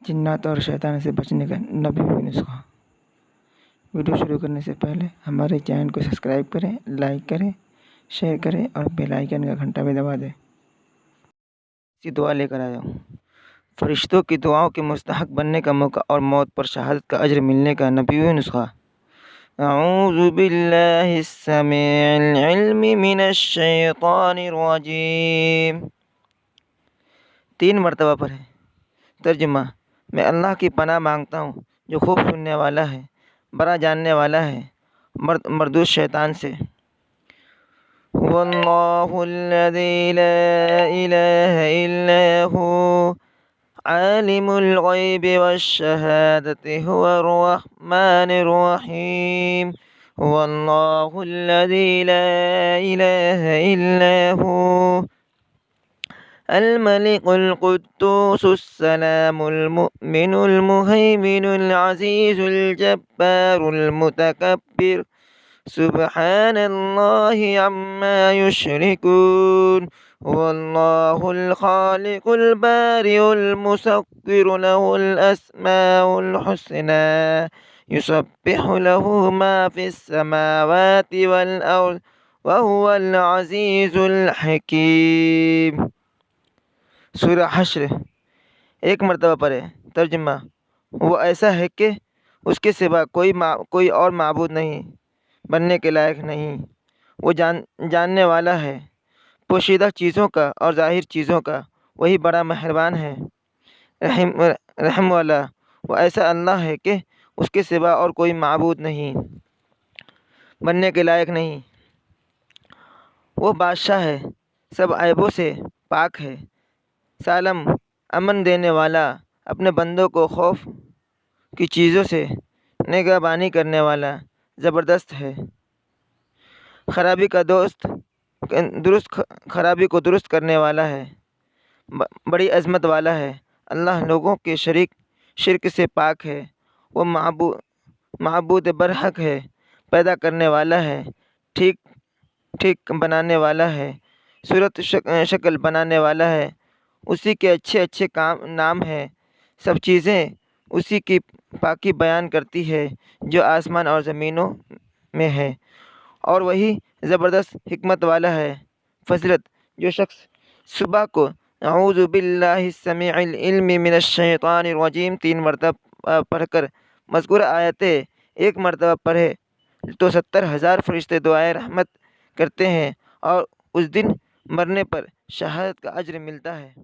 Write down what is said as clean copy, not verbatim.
जिन्नात और शैतान से बचने का नबवी नुस्खा। वीडियो शुरू करने से पहले हमारे चैनल को सब्सक्राइब करें, लाइक करें, शेयर करें और बेल आइकन का घंटा भी दबा दें। इसी दुआ लेकर आया हूँ। फरिश्तों की दुआओं के मुस्तहक बनने का मौका और मौत पर शहादत का अजर मिलने का नबवी नुस्खा। अऊज़ु बिल्लाहिस समीइल अलीम मिनश शैतानिर रजीम। 3 मरतबा पढ़ें। तर्जुमा: मैं अल्लाह की पनाह मांगता हूँ जो खूब सुनने वाला है, बड़ा जानने वाला है, मरदूस शैतान से। हुवल्लाहुल्लज़ी ला इलाहा इल्ला हु आलिमुल ग़ैबि वश्शहादति हुवर रहमानिर रहीम। हुवल्लाहुल्लज़ी ला इलाहा इल्ला हु अल-मलिकुल कुद्दूसुस सलामुल मुमिनुल मुहैमिनुल अज़ीज़ुल जब्बारुल मुतकब्बिर। सुब्हानल्लाहि अम्मा युश्रिकून। हुवल्लाहुल खालिकुल बारिउल मुसव्विरु लहुल अस्माउल हुस्ना। युसब्बिहु लहु मा फिस समावाति वल अर्ज़ व हुवल अज़ीज़ुल हकीम। सूरह हश्र 1 मरतबा पढ़ें। तर्जुमा: वो ऐसा है कि उसके सिवा कोई और माबूद नहीं, बनने के लायक नहीं। वो जानने वाला है पोशीदा चीज़ों का और ज़ाहिर चीज़ों का। वही बड़ा मेहरबान है, रहम वाला। वो ऐसा अल्लाह है कि उसके सिवा और कोई माबूद नहीं, बनने के लायक नहीं। वो बादशाह है, सब ऐबों से पाक है, सालम, अमन देने वाला, अपने बंदों को खौफ की चीज़ों से निगहबानी करने वाला, ज़बरदस्त है। खराबी को दुरुस्त करने वाला है, बड़ी अज़मत वाला है। अल्लाह लोगों के शिर्क से पाक है। वो माबूद बरहक है, पैदा करने वाला है, ठीक ठीक बनाने वाला है, सूरत शक्ल बनाने वाला है। उसी के अच्छे अच्छे नाम हैं। सब चीज़ें उसी की पाकी बयान करती है जो आसमान और ज़मीनों में है, और वही ज़बरदस्त हिकमत वाला है। फज़ीलत: जो शख्स सुबह को अऊज़ु बिल्लाहिस समीइल अलीम मिनश शैतानिर रजीम 3 मरतबा पढ़कर मज़कूर आयतें 1 मरतबा पढ़े तो 70,000 फरिश्ते दुआए रहमत करते हैं और उस दिन मरने पर शहादत का अज्र मिलता है।